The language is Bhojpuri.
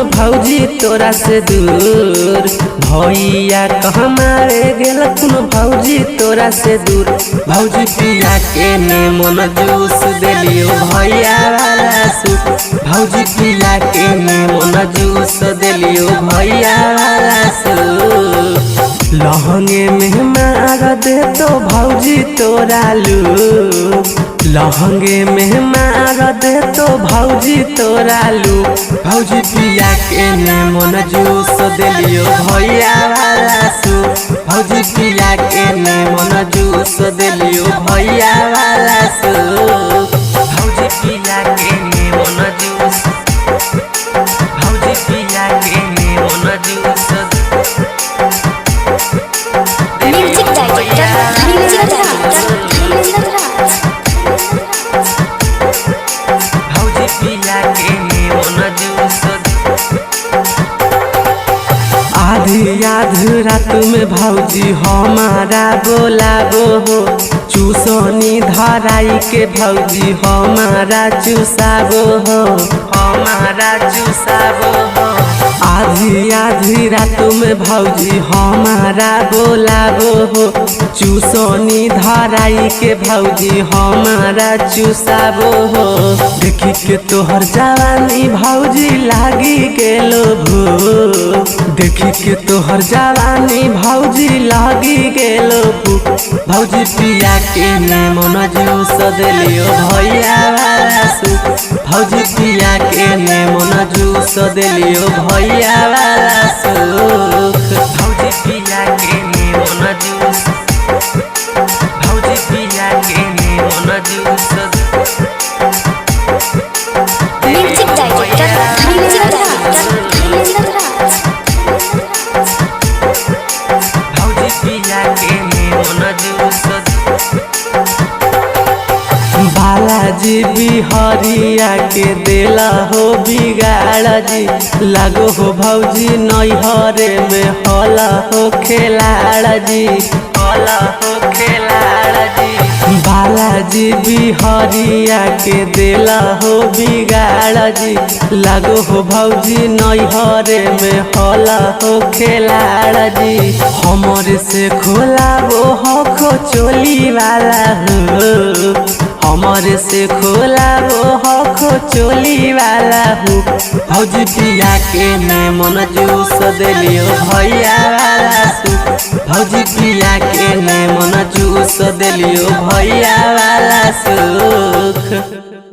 भौजी तोरा से दूर। भैया कहाँ मारे गेल भौजी तोरा से दूर। भौजी पिया के नेमन जूस देलियो भैया वाला सूप। भौजी पिया के नेमन जूस देलियो भैया वाला सूप। लहंगे में मार दे तो भौजी तोरा लू। लहंगे में मार दे तो भौजी तोरा लू। भौजी पिया के नेमन जूस देलियो भैया वाला सूप। भौजी पिया के नेमन जूस देलियो भैया वाला सूप। भौजी पिया के नेमन जूस। भौजी पिया के नेमन जूस। म्यूजिक डायरेक्टर भौजी पिया के नेमन जूस। आधी आधी रात में भौजी हमारा बोलाबो हो। चूसनी धराई के भौजी हमारा चूसाबो हो। हमारा चूसाबो हो। आधी आधी रात में भौजी हमारा बोलाबो हो। चूसनी धराई के भौजी हमारा चूसाबो हो। देखी के तोहर जवानी भौजी लागी गेलो भूख। देखी के तोहर जवानी भौजी लागी गेलो भूख। भौजी पिया के नेमन जूस देलियो भैया वाला सूप। भौजी पिया के नेमन जूस देलियो भैया वाला सूप। भौजी पिया के नेमन जूस। भौजी पिया के नेमन जूस। म्यूजिक भौजी पिया के नेमन जूस। बालाजी बिहरिया के देला हो बिगाड़ जी। लागो हो भौजी नैहरे में हला हो खेलाड़ जी। हला हो खेलाड़ जी। बालाजी बिहरिया के देला हो बिगाड़ जी। लागो हो भौजी नैहरे में हला हो खेलाड़ जी। हमरे से खोला वो हो चोली वाला हो। हमरे से खोला वो हो चोली वाला हो। भौजी पिया के नेमन जूस देलियो भैया वाला सूप। भौजी पिया के नेमन जूस देलियो भैया वाला सूप।